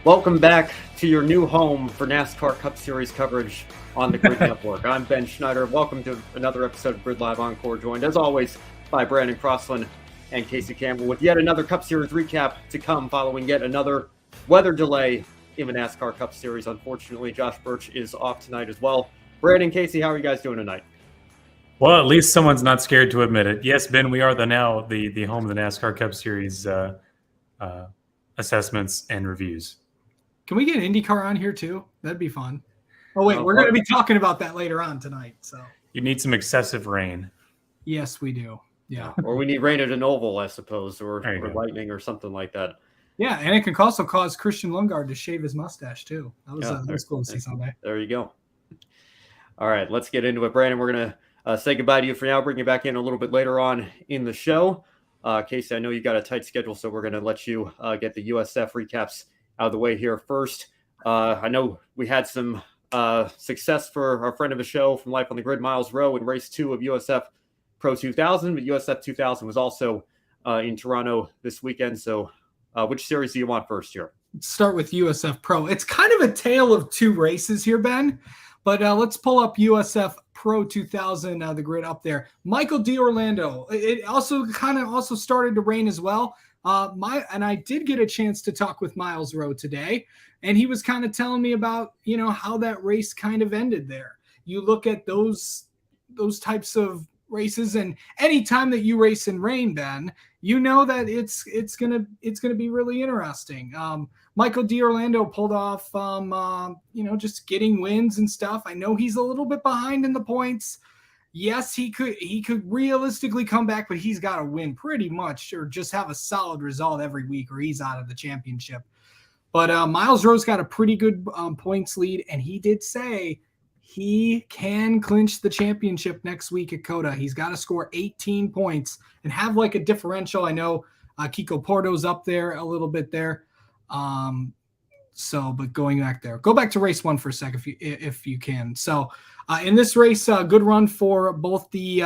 Welcome back to your new home for NASCAR Cup Series coverage on the Grid Network. I'm Ben Schneider. Welcome to another episode of Grid Live Encore, joined as always by Brandon Crossland and Casey Campbell with yet another Cup Series recap to come following yet another weather delay in the NASCAR Cup Series. Unfortunately, Josh Birch is off tonight as well. Brandon, Casey, how are you guys doing tonight? Well, at least someone's not scared to admit it. Yes, Ben, we are the home of the NASCAR Cup Series assessments and reviews. Can we get INDYCAR on here too? That'd be fun. Oh, wait, we're going to be talking about that later on tonight. So you need some excessive rain. Yes, we do. Yeah. Or we need rain at an oval, I suppose, or lightning or something like that. Yeah, and it can also cause Christian Lundgaard to shave his mustache too. That was cool to see someday. There you go. All right, let's get into it. Brandon, we're going to say goodbye to you for now, bring you back in a little bit later on in the show. Casey, I know you got a tight schedule, so we're going to let you get the USF recaps out of the way here first. I know we had some success for our friend of the show from Life on the Grid, Miles Rowe, in race 2 of USF Pro 2000, but USF 2000 was also in Toronto this weekend. So which series do you want first here? Let's start with USF Pro. It's kind of a tale of two races here, Ben, but let's pull up USF Pro 2000, the grid up there. Michael D'Orlando. It also started to rain as well. And I did get a chance to talk with Miles Rowe today, and he was kind of telling me about, how that race kind of ended there. You look at those types of races, and anytime that you race in rain, Ben, that it's gonna be really interesting. Michael D'Orlando pulled off, just getting wins and stuff. I know he's a little bit behind in the points. Yes, he could realistically come back, but he's got to win pretty much or just have a solid result every week or he's out of the championship. But Miles Rowe's got a pretty good points lead, and he did say he can clinch the championship next week at COTA. He's got to score 18 points and have like a differential. I know Kiko Porto's up there a little bit there. But going back there, go back to race 1 for a sec if you can. So in this race, good run for both the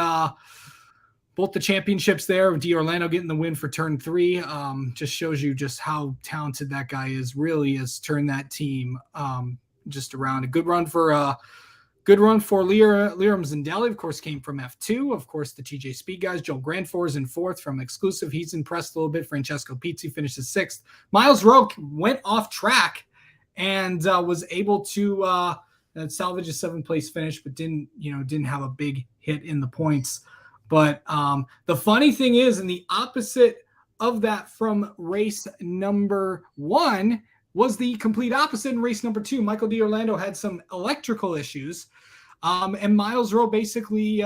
championships there. D'Orlando getting the win for turn 3 just shows you just how talented that guy is. Really has turned that team just around. A good run for Liam Zindelli, of course, came from F2. Of course, the TJ Speed guys. Joel Grandfor is in 4th from Exclusive. He's impressed a little bit. Francesco Pizzi finishes 6th. Miles Rowe went off track and was able to salvage a 7th place finish, but didn't have a big hit in the points. But the funny thing is, in the opposite of that from race number 1 was the complete opposite in race number 2. Michael D'Orlando had some electrical issues, and Miles Rowe basically,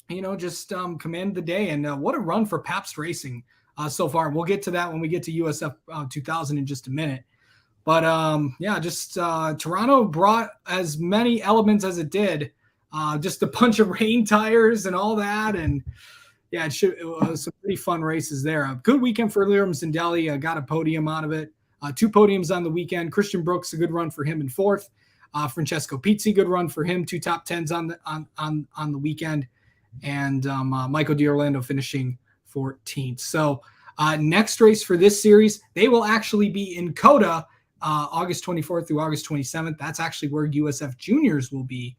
commanded the day. And what a run for Pabst Racing so far. We'll get to that when we get to USF 2000 in just a minute. But Toronto brought as many elements as it did. Just a bunch of rain tires and all that. And yeah, it was some pretty fun races there. A good weekend for Liam Zindelli. Got a podium out of it. 2 podiums on the weekend. Christian Brooks, a good run for him in 4th. Francesco Pizzi, good run for him. 2 top 10s on the weekend. And Michael D'Orlando finishing 14th. So next race for this series, they will actually be in COTA August 24th through August 27th. That's actually where USF Juniors will be.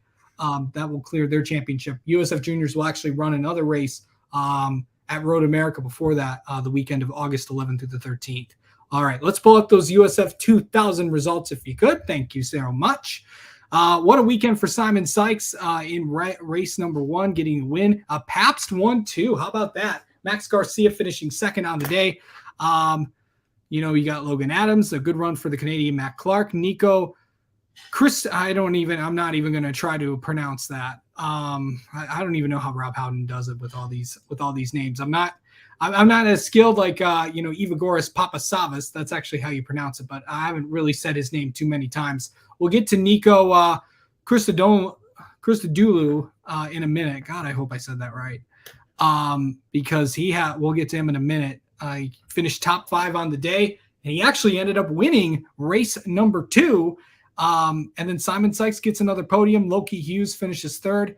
That will clear their championship. USF Juniors will actually run another race at Road America before that, the weekend of August 11th through the 13th. All right, let's pull up those USF 2000 results if you could. Thank you so much. What a weekend for Simon Sykes in race number 1, getting a win. Pabst won 2. How about that? Max Garcia finishing 2nd on the day. You got Logan Adams, a good run for the Canadian Matt Clark. Nico Chris, I'm not even going to try to pronounce that. I don't even know how Rob Howden does it with all these names. I'm not as skilled like, Evagoras Papasavas. That's actually how you pronounce it, but I haven't really said his name too many times. We'll get to Nico Christodoulou in a minute. God, I hope I said that right. Because we'll get to him in a minute. He finished top 5 on the day, and he actually ended up winning race number 2. And then Simon Sykes gets another podium. Loki Hughes finishes 3rd.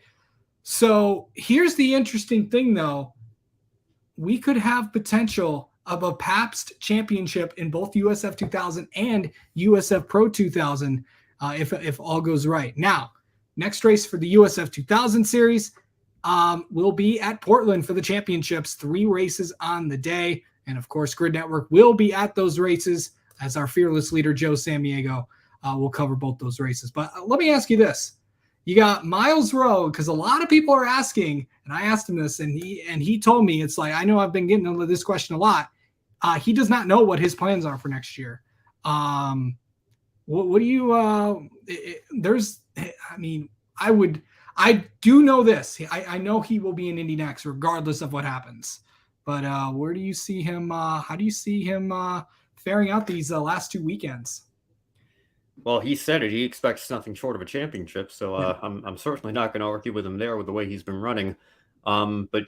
So here's the interesting thing, though. We could have potential of a Pabst championship in both USF 2000 and USF Pro 2000 if all goes right. Now, next race for the USF 2000 series will be at Portland for the championships. 3 races on the day. And of course, Grid Network will be at those races as our fearless leader, Joe Sammiego, will cover both those races. But let me ask you this. You got Miles Rowe, because a lot of people are asking, and I asked him this, and he told me, it's like, I know I've been getting into this question a lot. He does not know what his plans are for next year. What do you, I do know this. I know he will be in Indy next, regardless of what happens. But where do you see him? How do you see him faring out these last 2 weekends? Well, he said it. He expects nothing short of a championship. So I'm certainly not going to argue with him there with the way he's been running. But,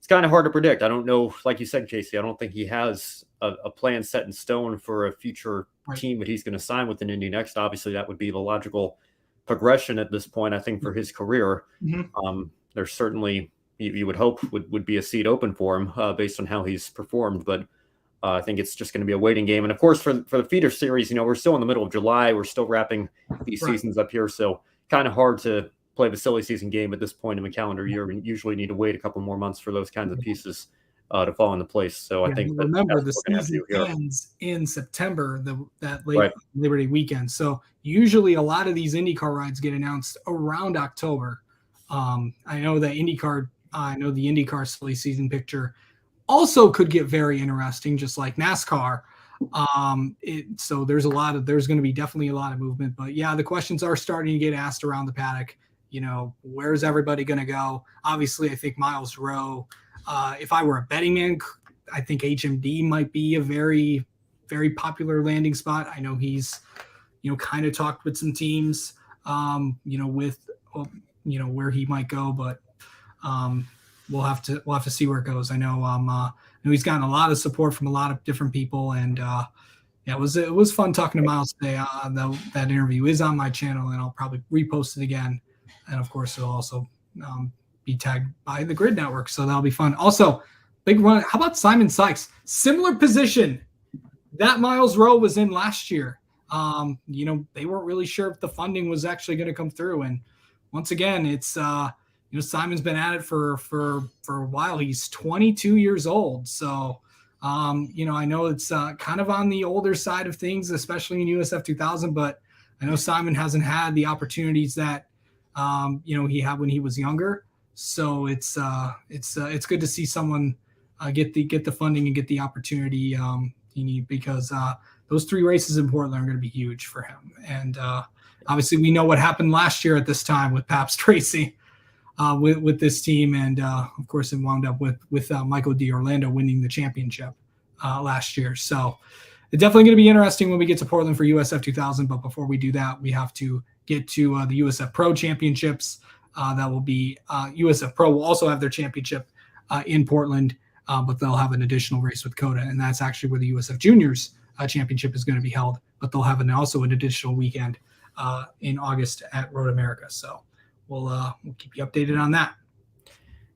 it's kind of hard to predict. I don't know. Like you said, Casey, I don't think he has a plan set in stone for a future team that he's going to sign with in Indy next. Obviously, that would be the logical progression at this point, I think, for his career. There's certainly, you would hope, would be a seat open for him based on how he's performed. But I think it's just going to be a waiting game. And of course, for the feeder series, we're still in the middle of July. We're still wrapping these seasons up here. So kind of hard to play the silly season game at this point in the calendar year. We usually need to wait a couple more months for those kinds of pieces to fall into place. So I think remember the season ends in September, that late Labor Day weekend. So usually a lot of these IndyCar rides get announced around October. I know the IndyCar silly season picture also could get very interesting, just like NASCAR. So there's going to be definitely a lot of movement. But yeah, the questions are starting to get asked around the paddock. Where's everybody going to go? Obviously, I think Miles Rowe. If I were a betting man, I think HMD might be a very, very popular landing spot. I know he's, kind of talked with some teams, where he might go, but we'll have to see where it goes. I know he's gotten a lot of support from a lot of different people, and it was fun talking to Miles today. That interview is on my channel, and I'll probably repost it again. And of course, it'll also be tagged by the Grid Network, so that'll be fun. Also, big run. How about Simon Sykes? Similar position that Miles Rowe was in last year. They weren't really sure if the funding was actually going to come through, and once again, it's Simon's been at it for a while. He's 22 years old, so I know it's kind of on the older side of things, especially in USF 2000. But I know Simon hasn't had the opportunities that he had when he was younger. So it's good to see someone get the funding and get the opportunity he need, because those 3 races in Portland are going to be huge for him. And obviously, we know what happened last year at this time with Pabst Racing with this team, and of course, it wound up with Michael D'Orlando winning the championship last year. So it's definitely going to be interesting when we get to Portland for USF 2000. But before we do that, we have to get to the USF Pro championships. That will be USF Pro will also have their championship in Portland, but they'll have an additional race with COTA, and that's actually where the USF Juniors championship is going to be held. But they'll have also an additional weekend in August at Road America. So we'll keep you updated on that.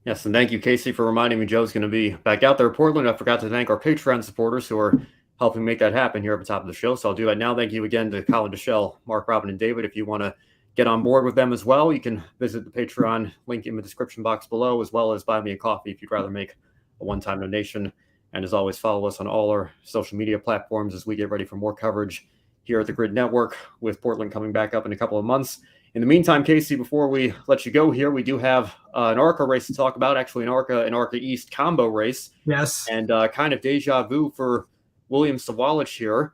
Yes, and thank you, Casey, for reminding me Joe's going to be back out there in Portland. I forgot to thank our Patreon supporters who are helping make that happen here at the top of the show. So I'll do that now. Thank you again to Colin Deschelle, Mark, Robin, and David. If you want to get on board with them as well, you can visit the Patreon link in the description box below, as well as buy me a coffee if you'd rather make a one-time donation. And as always, follow us on all our social media platforms as we get ready for more coverage here at the Grid Network, with Portland coming back up in a couple of months. In the meantime, Casey, before we let you go here, we do have an ARCA race to talk about, actually an ARCA East combo race. Yes. And kind of deja vu for William Sawalich here,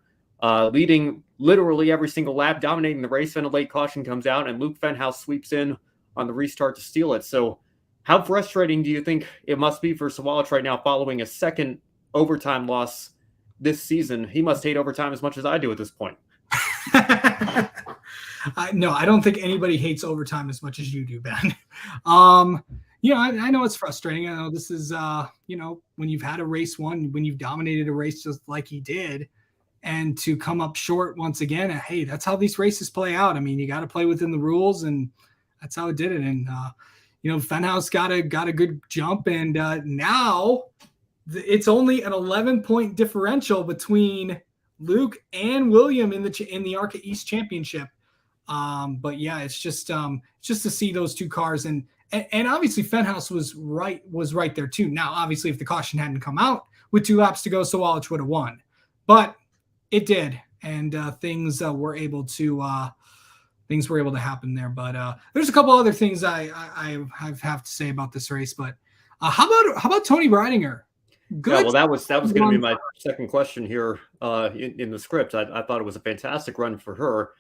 leading literally every single lap, dominating the race. Then a late caution comes out, and Luke Fenhouse sweeps in on the restart to steal it. So how frustrating do you think it must be for Sawalich right now following a second overtime loss this season? He must hate overtime as much as I do at this point. No, I don't think anybody hates overtime as much as you do, Ben. I know it's frustrating. I know this is, when you've had a race won, when you've dominated a race just like he did, and to come up short once again, hey, that's how these races play out. I mean, you got to play within the rules, and that's how it did it. And, Fenhouse got a good jump, and now it's only an 11-point differential between Luke and William in the ARCA East Championship. But yeah, it's just to see those two cars, and obviously Fenhouse was right there too. Now, obviously, if the caution hadn't come out with 2 laps to go, Sawalich would have won, but it did, and things were able to happen there. But there's a couple other things I have to say about this race. But how about Tony Breidinger? Good. Yeah, well, that was going to be my second question here in the script. I thought it was a fantastic run for her.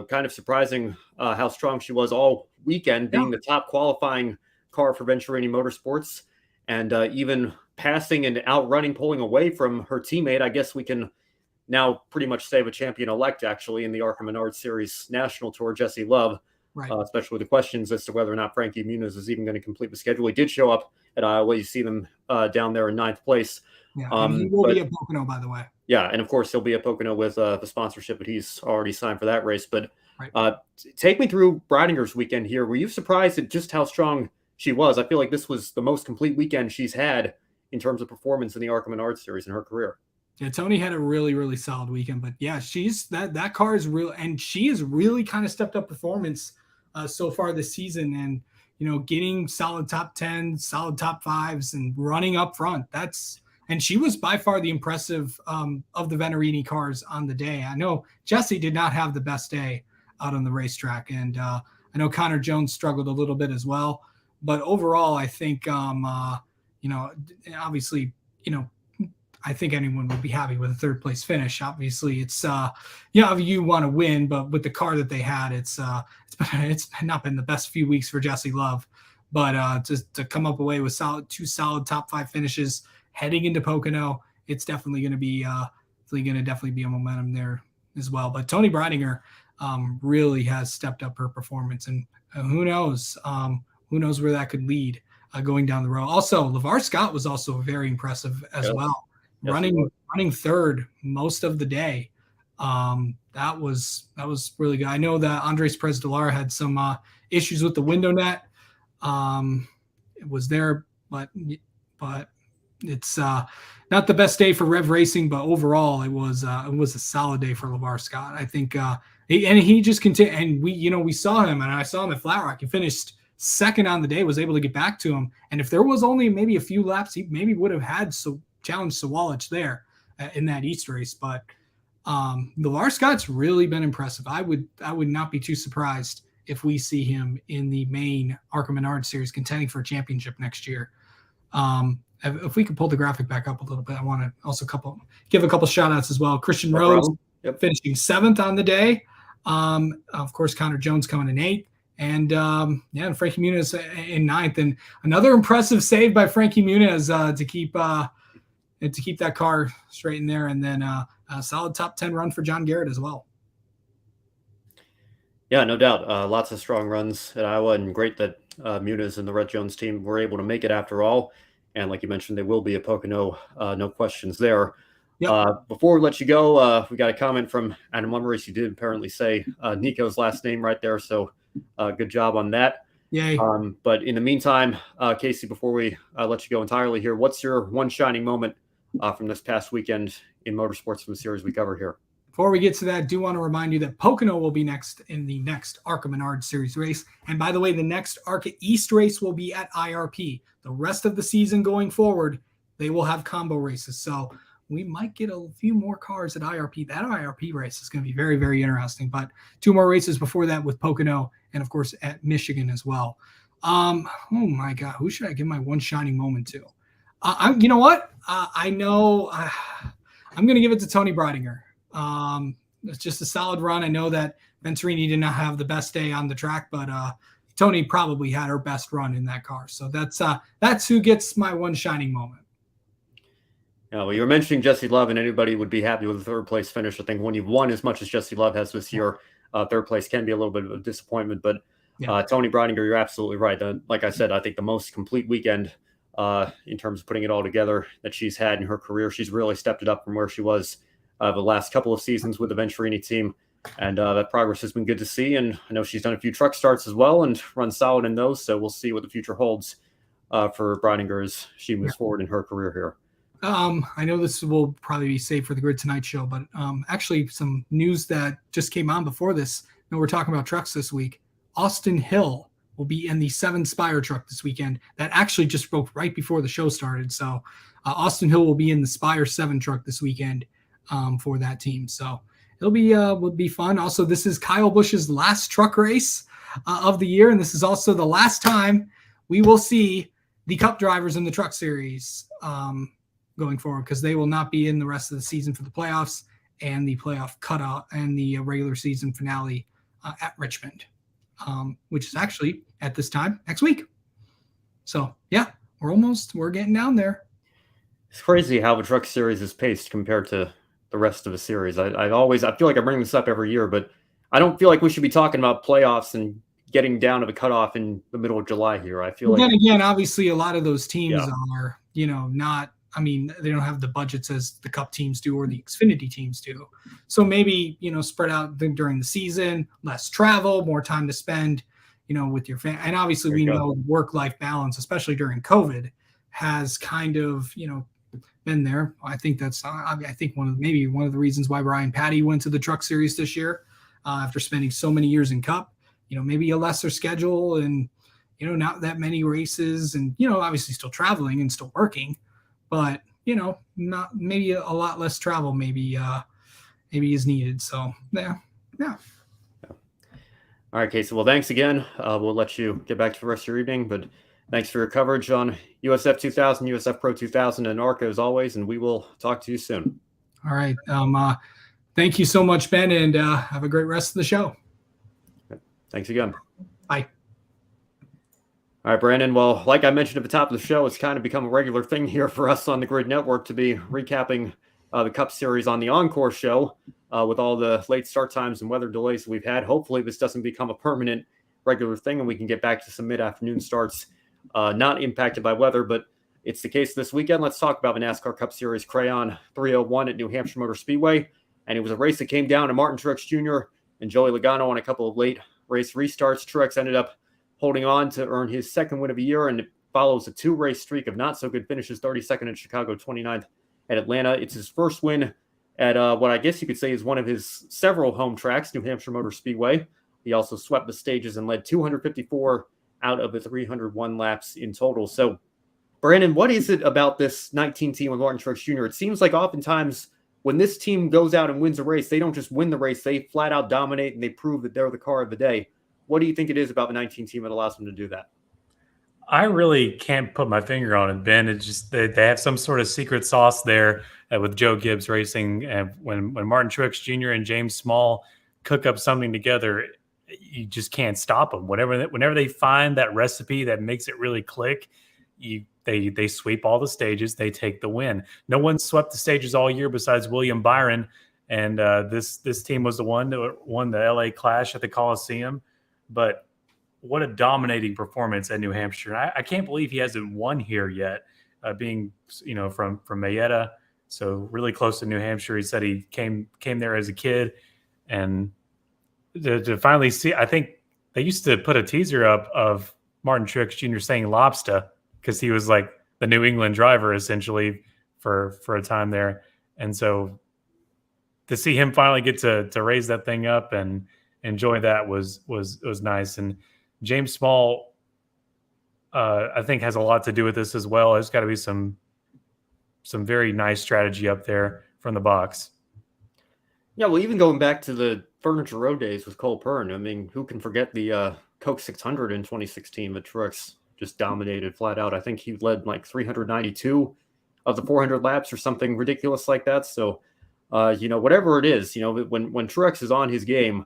Kind of surprising how strong she was all weekend, being the top qualifying car for Venturini Motorsports, and even passing and outrunning, pulling away from her teammate. I guess we can now pretty much say a champion-elect, actually, in the ARCA Menard Series National Tour, Jesse Love, right. Especially with the questions as to whether or not Frankie Muniz is even going to complete the schedule. He did show up at Iowa. You see them down there in 9th place. Yeah, and he will be at Pocono, by the way. Yeah, and of course he'll be at Pocono with the sponsorship, but he's already signed for that race. But take me through Breidinger's weekend here. Were you surprised at just how strong she was? I feel like this was the most complete weekend she's had in terms of performance in the ARCA Menard Series in her career. Yeah, Tony had a really, really solid weekend. But yeah, she's that car is real, and she has really kind of stepped up performance so far this season, and getting solid top 10, solid top 5s, and running up front. And she was by far the impressive of the Venturini cars on the day. I know Jesse did not have the best day out on the racetrack, and I know Connor Jones struggled a little bit as well. But overall, I think obviously, I think anyone would be happy with a 3rd place finish. Obviously, it's you want to win, but with the car that they had, it's not been the best few weeks for Jesse Love. But to come up away with two solid top 5 finishes heading into Pocono, it's definitely going to be a momentum there as well. But Tony Breidinger really has stepped up her performance, and who knows where that could lead going down the road. Also, LeVar Scott was also very impressive as well. Yes, running 3rd most of the day. That was really good. I know that Andres Perez de Lara had some issues with the window net. It was there, but it's not the best day for Rev Racing. But overall, it was a solid day for LeVar Scott. I think, and he just continued. And we saw him, and I saw him at Flat Rock. He finished 2nd on the day, was able to get back to him. And if there was only maybe a few laps, he maybe would have had challenge Sawalich there in that East race. But LeVar Scott's really been impressive. I would not be too surprised if we see him in the main ARCA Menard Series contending for a championship next year. If we could pull the graphic back up a little bit, I want to also give a couple shout outs as well. Christian Rose finishing 7th on the day. Of course, Connor Jones coming in 8th. And and Frankie Muniz in 9th. And another impressive save by Frankie Muniz to keep that car straight in there. And then a solid top 10 run for John Garrett as well. Yeah, no doubt. Lots of strong runs at Iowa, and great that Muniz and the Red Jones team were able to make it after all. And like you mentioned, they will be at Pocono. No questions there. Yep. Before we let you go, we got a comment from Adam Lummeries. You did apparently say Nico's last name right there. So good job on that. Yay. But in the meantime, Casey, before we let you go entirely here, what's your one shining moment from this past weekend in motorsports from the series we covered here? Before we get to that, I do want to remind you that Pocono will be next in the next ARCA Menard Series race. And by the way, the next ARCA East race will be at IRP. The rest of the season going forward, they will have combo races. So we might get a few more cars at IRP. That IRP race is going to be very, very interesting. But 2 more races before that with Pocono and, of course, at Michigan as well. Oh, my God. Who should I give my one shining moment to? You know what? I know I'm going to give it to Tony Breidinger. It's just a solid run. I know that Venturini did not have the best day on the track, but Tony probably had her best run in that car. So that's who gets my one shining moment. Yeah, well, you were mentioning Jesse Love, and anybody would be happy with a 3rd place finish. I think when you've won as much as Jesse Love has this year, 3rd place can be a little bit of a disappointment. But Tony Breidinger, you're absolutely right. Like I said, I think the most complete weekend in terms of putting it all together that she's had in her career. She's really stepped it up from where she was the last couple of seasons with the Venturini team. And that progress has been good to see. And I know she's done a few truck starts as well and run solid in those. So we'll see what the future holds for Breidinger as she moves forward in her career here. I know this will probably be saved for the Grid Tonight show, but actually some news that just came on before this. You know, we're talking about trucks this week. Austin Hill will be in the 7 Spire truck this weekend. That actually just broke right before the show started. So Austin Hill will be in the Spire 7 truck this weekend for that team. So it'll be would be fun. Also, this is Kyle Busch's last truck race of the year, and this is also the last time we will see the Cup drivers in the Truck Series going forward, because they will not be in the rest of the season for the playoffs and the playoff cutoff and the regular season finale at Richmond, which is actually at this time next week. So yeah, we're getting down there. It's crazy how the Truck Series is paced compared to the rest of the series. I feel like I bring this up every year, but I don't feel like we should be talking about playoffs and getting down to the cutoff in the middle of July here. I feel like then again, obviously a lot of those teams are, not, I mean, they don't have the budgets as the Cup teams do or the Xfinity teams do. So maybe, spread out during the season, less travel, more time to spend, with your family. And obviously we know work-life balance, especially during COVID, has kind of, been there. I think one of the reasons why Brian Patty went to the Truck Series this year after spending so many years in Cup, maybe a lesser schedule and, not that many races and, obviously still traveling and still working, but, not maybe a lot less travel, maybe is needed. So yeah. All right, Casey. Well, thanks again. We'll let you get back to the rest of your evening, but thanks for your coverage on USF2000, USF Pro 2000, and ARCA as always, and we will talk to you soon. All right. Thank you so much, Ben, and have a great rest of the show. Thanks again. Bye. All right, Brandon. Well, like I mentioned at the top of the show, it's kind of become a regular thing here for us on the Grid Network to be recapping the Cup Series on the Encore show with all the late start times and weather delays that we've had. Hopefully this doesn't become a permanent regular thing and we can get back to some mid-afternoon starts not impacted by weather, but it's the case this weekend. Let's talk about the NASCAR Cup Series Crayon 301 at New Hampshire Motor Speedway. And it was a race that came down to Martin Truex Jr. and Joey Logano on a couple of late race restarts. Truex ended up holding on to earn his second win of the year, and it follows a 2-race streak of not so good finishes, 32nd at Chicago, 29th at Atlanta. It's his first win at what I guess you could say is one of his several home tracks, New Hampshire Motor Speedway. He also swept the stages and led 254 out of the 301 laps in total. So, Brandon, what is it about this 19 team with Martin Truex Jr.? It seems like oftentimes when this team goes out and wins a race, they don't just win the race, they flat out dominate and they prove that they're the car of the day. What do you think it is about the 19 team that allows them to do that? I really can't put my finger on it, Ben. It's just they have some sort of secret sauce there with Joe Gibbs Racing. And when Martin Truex Jr. and James Small cook up something together, you just can't stop them. Whenever they find that recipe that makes it really click, they sweep all the stages. They take the win. No one swept the stages all year besides William Byron, and this team was the one that won the LA Clash at the Coliseum. But what a dominating performance at New Hampshire. I can't believe he hasn't won here yet, being from Mayetta, so really close to New Hampshire. He said he came there as a kid, and to finally see, I think they used to put a teaser up of Martin Truex Jr. saying lobster because he was like the New England driver essentially for a time there. And so to see him finally get to raise that thing up and enjoy that was nice. And James Small, I think, has a lot to do with this as well. There's got to be some very nice strategy up there from the box. Yeah, well, even going back to the Furniture Row days with Cole Pearn, I mean, who can forget the Coke 600 in 2016 that Truex just dominated flat out. I think he led like 392 of the 400 laps or something ridiculous like that. So, whatever it is, when Truex is on his game,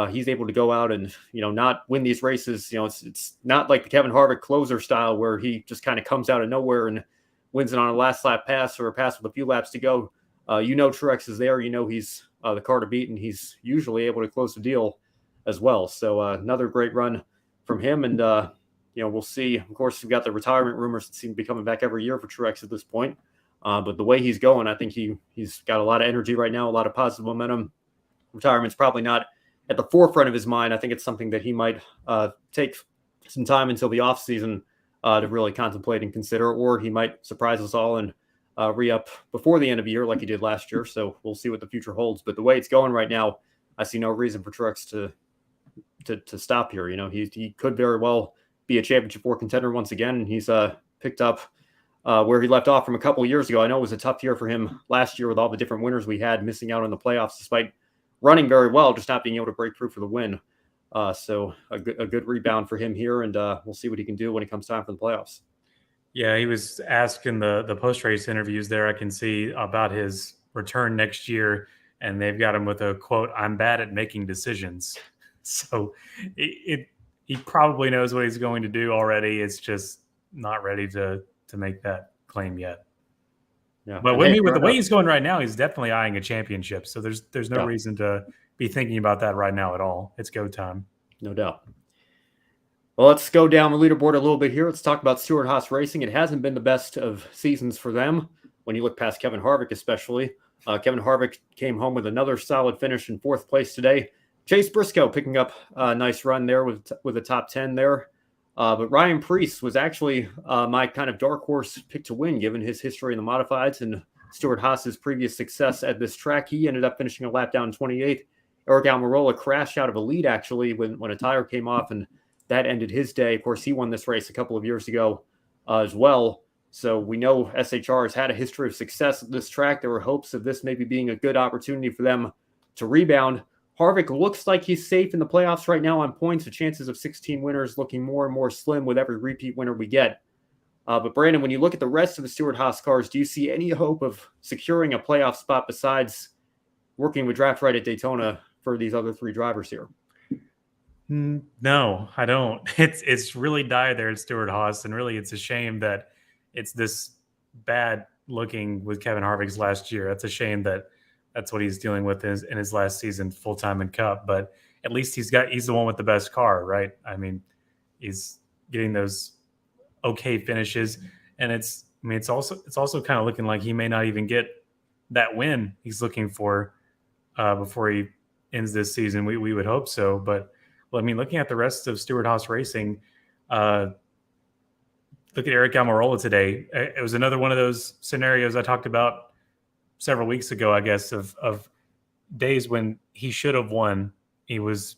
he's able to go out and, not win these races. It's not like the Kevin Harvick closer style where he just kind of comes out of nowhere and wins it on a last lap pass or a pass with a few laps to go. Truex is there. He's the car to beat, and he's usually able to close the deal as well. So another great run from him. And, we'll see. Of course, we've got the retirement rumors that seem to be coming back every year for Truex at this point. But the way he's going, I think he's got a lot of energy right now, a lot of positive momentum. Retirement's probably not at the forefront of his mind. I think it's something that he might take some time until the offseason to really contemplate and consider, or he might surprise us all and re-up before the end of the year like he did last year. So we'll see what the future holds. But the way it's going right now, I see no reason for Truex to stop here. He could very well be a championship 4 contender once again. And he's picked up where he left off from a couple of years ago. I know it was a tough year for him last year with all the different winners we had, missing out on the playoffs despite running very well, just not being able to break through for the win. So a good rebound for him here, and we'll see what he can do when it comes time for the playoffs. Yeah, he was asked in the post-race interviews there, I can see, about his return next year, and they've got him with a quote, "I'm bad at making decisions." So he probably knows what he's going to do already. It's just not ready to make that claim yet. Yeah, but with the way he's going right now, he's definitely eyeing a championship. So there's no reason to be thinking about that right now at all. It's go time. No doubt. Well, let's go down the leaderboard a little bit here. Let's talk about Stewart-Haas Racing. It hasn't been the best of seasons for them when you look past Kevin Harvick especially. Kevin Harvick came home with another solid finish in 4th place today. Chase Briscoe picking up a nice run there with a top 10 there. But Ryan Preece was actually my kind of dark horse pick to win, given his history in the modifieds and Stewart-Haas's previous success at this track. He ended up finishing a lap down in 28th. Eric Almirola crashed out of a lead, actually, when a tire came off, and that ended his day. Of course, he won this race a couple of years ago as well. So we know SHR has had a history of success at this track. There were hopes of this maybe being a good opportunity for them to rebound. Harvick looks like he's safe in the playoffs right now on points. The chances of 16 winners looking more and more slim with every repeat winner we get. But Brandon, when you look at the rest of the Stewart-Haas cars, do you see any hope of securing a playoff spot besides working with Draft Right at Daytona for these other 3 drivers here? No, I don't. It's really dire there at Stewart-Haas, and really it's a shame that it's this bad looking with Kevin Harvick's last year. That's a shame that that's what he's dealing with in his last season full-time in Cup, but at least he's the one with the best car, right? I mean, he's getting those okay finishes, and it's also kind of looking like he may not even get that win he's looking for before he ends this season. We would hope so, but well, I mean, looking at the rest of Stewart-Haas Racing, look at Eric Almirola today. It was another one of those scenarios I talked about several weeks ago, I guess, of days when he should have won. He was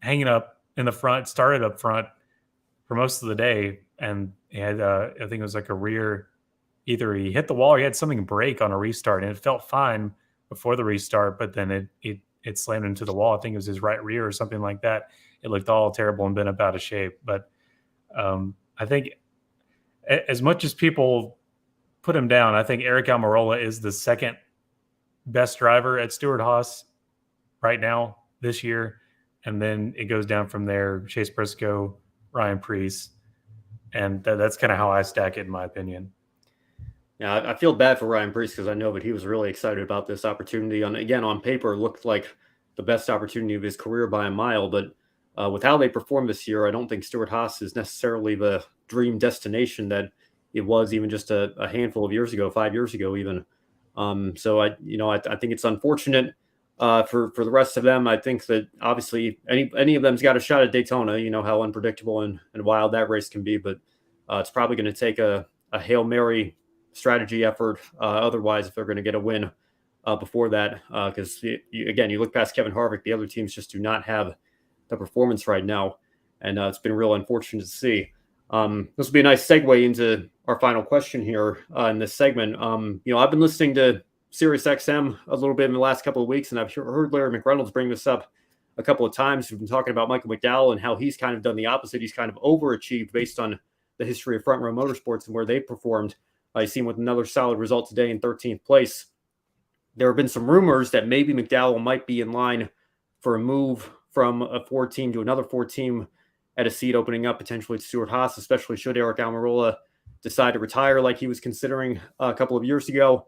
hanging up in the front, started up front for most of the day, and he had, I think it was like a rear, either he hit the wall or he had something break on a restart, and it felt fine before the restart, but then it slammed into the wall. I think it was his right rear or something like that. It looked all terrible and bent up out of shape. But I think as much as people put him down, I think Eric Almirola is the second best driver at Stewart-Haas right now this year. And then it goes down from there, Chase Briscoe, Ryan Preece. And that's kind of how I stack it, in my opinion. Yeah, I feel bad for Ryan Preece because I know that he was really excited about this opportunity. On paper, it looked like the best opportunity of his career by a mile. But with how they performed this year, I don't think Stewart-Haas is necessarily the dream destination that it was even just a handful of years ago, 5 years ago even. So I think it's unfortunate for the rest of them. I think that obviously any of them's got a shot at Daytona. You know how unpredictable and wild that race can be, but it's probably going to take a Hail Mary strategy effort otherwise if they're going to get a win before that, because you look past Kevin Harvick, the other teams just do not have the performance right now, and it's been real unfortunate to see. This will be a nice segue into our final question here in this segment. I've been listening to Sirius XM a little bit in the last couple of weeks, and I've heard Larry McReynolds bring this up a couple of times. We've been talking about Michael McDowell and how he's kind of done the opposite. He's kind of overachieved based on the history of Front Row Motorsports and where they performed. I see him with another solid result today in 13th place. There have been some rumors that maybe McDowell might be in line for a move from a Ford team to another Ford team at a seat opening up potentially to Stewart-Haas, especially should Eric Almirola decide to retire like he was considering a couple of years ago.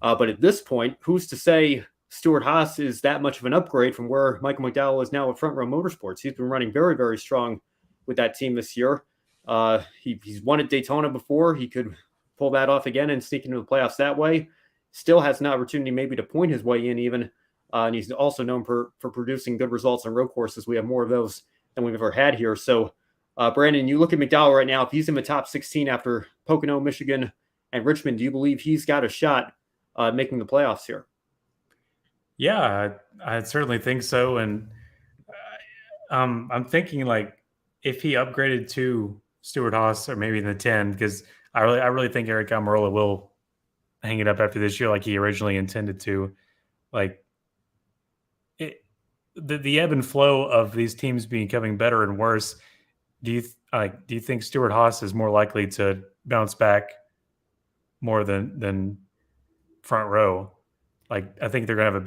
But at this point, who's to say Stewart-Haas is that much of an upgrade from where Michael McDowell is now at Front Row Motorsports? He's been running very, very strong with that team this year. He's won at Daytona before. He could pull that off again and sneak into the playoffs that way. Still has an opportunity maybe to point his way in even. And he's also known for producing good results on road courses. We have more of those than we've ever had here. So, Brandon, you look at McDowell right now. If he's in the top 16 after Pocono, Michigan, And Richmond, do you believe he's got a shot making the playoffs here? Yeah, I certainly think so. And I'm thinking like if he upgraded to Stuart Haas or maybe in the 10, because I really think Eric Almirola will hang it up after this year like he originally intended to. Like it, the ebb and flow of these teams becoming better and worse. Do you think Stuart Haas is more likely to bounce back more than front row? Like I think they're gonna have a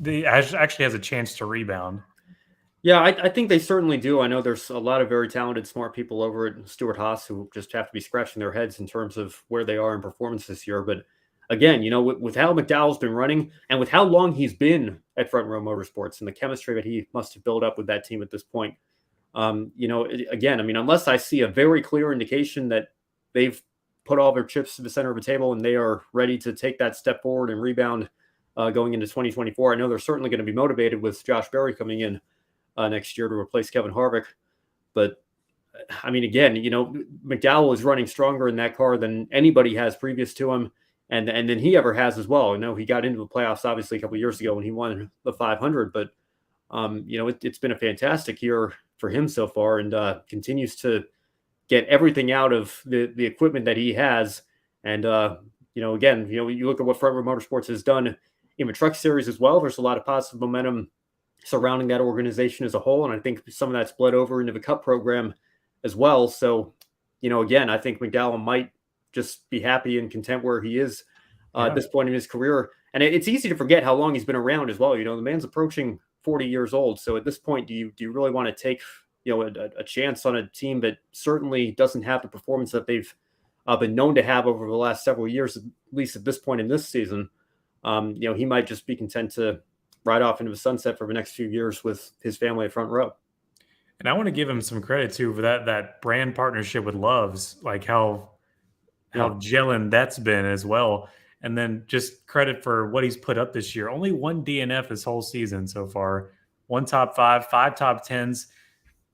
big actually has a chance to rebound. Yeah, I think they certainly do. I know there's a lot of very talented, smart people over at Stuart Haas who just have to be scratching their heads in terms of where they are in performance this year. But again, with how McDowell's been running and with how long he's been at Front Row Motorsports and the chemistry that he must have built up with that team at this point, again, I mean, unless I see a very clear indication that they've put all their chips to the center of the table and they are ready to take that step forward and rebound going into 2024, I know they're certainly going to be motivated with Josh Berry coming in next year to replace Kevin Harvick. But I mean, again, McDowell is running stronger in that car than anybody has previous to him, and than he ever has as well. He got into the playoffs obviously a couple of years ago when he won the 500, but it's been a fantastic year for him so far, and continues to get everything out of the equipment that he has. And again, you look at what Front Row Motorsports has done in the Truck Series as well. There's a lot of positive momentum surrounding that organization as a whole. And I think some of that's bled over into the Cup program as well. So, again, I think McDowell might just be happy and content where he is at this point in his career. And it's easy to forget how long he's been around as well. The man's approaching 40 years old. So at this point, do you really want to take, a chance on a team that certainly doesn't have the performance that they've been known to have over the last several years, at least at this point in this season? He might just be content to ride off into the sunset for the next few years with his family at Front Row. And I want to give him some credit too for that brand partnership with Loves, like how gelling that's been as well. And then just credit for what he's put up this year. Only one DNF this whole season so far. 1 top 5, 5 top 10s,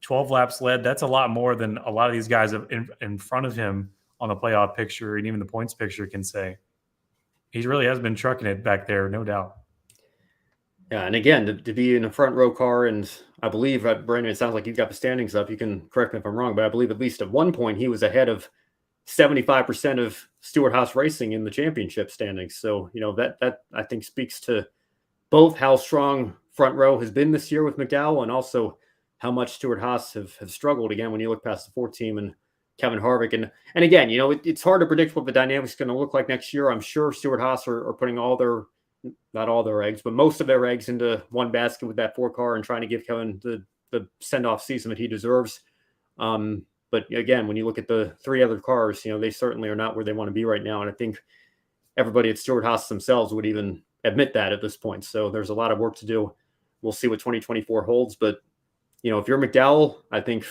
12 laps led. That's a lot more than a lot of these guys in front of him on the playoff picture and even the points picture can say. He really has been trucking it back there, no doubt. Yeah, and again, to be in a front row car, and I believe, Brandon, it sounds like you've got the standings up. You can correct me if I'm wrong, but I believe at least at one point he was ahead of 75% of Stewart Haas Racing in the championship standings. So, that I think speaks to both how strong Front Row has been this year with McDowell and also how much Stewart Haas have struggled again when you look past the 4 team and Kevin Harvick. And again, it's hard to predict what the dynamics are going to look like next year. I'm sure Stewart Haas are putting not all their eggs, but most of their eggs into one basket with that 4 car and trying to give Kevin the send-off season that he deserves. But again, when you look at the 3 other cars, they certainly are not where they want to be right now. And I think everybody at Stewart Haas themselves would even admit that at this point. So there's a lot of work to do. We'll see what 2024 holds. But, if you're McDowell, I think,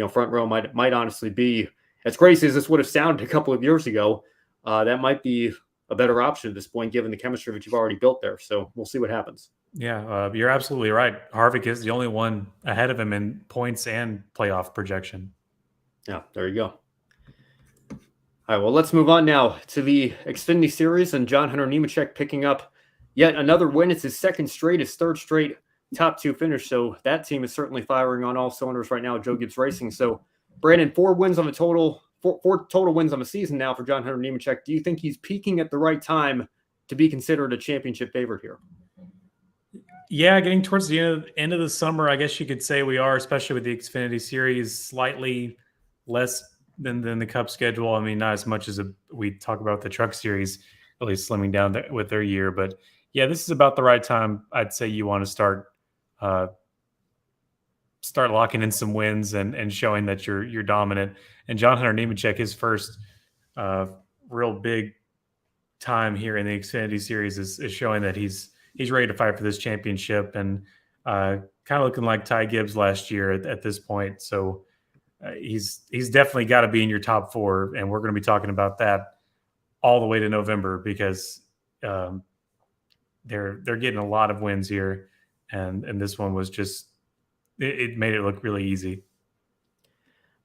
Front Row might honestly be, as crazy as this would have sounded a couple of years ago, that might be a better option at this point, given the chemistry that you've already built there. So we'll see what happens. Yeah, you're absolutely right. Harvick is the only one ahead of him in points and playoff projection. Yeah, there you go. All right, well, let's move on now to the Xfinity Series and John Hunter Nemechek picking up yet another win. It's his second straight, his third straight top 2 finish. So that team is certainly firing on all cylinders right now at Joe Gibbs Racing. So, Brandon, 4 wins on the total. 4 total wins on the season now for John Hunter Nemechek. Do you think he's peaking at the right time to be considered a championship favorite here? Yeah, getting towards the end of the summer, I guess you could say we are, especially with the Xfinity Series, slightly less than the Cup schedule. I mean, not as much as we talk about the Truck Series, really slimming down with their year. But yeah, this is about the right time. I'd say you want to start locking in some wins and showing that you're dominant. And John Hunter Nemechek, his first real big time here in the Xfinity Series is showing that he's ready to fight for this championship and kind of looking like Ty Gibbs last year at this point. So he's definitely got to be in your top 4, and we're going to be talking about that all the way to November because they're getting a lot of wins here, and this one was just it made it look really easy.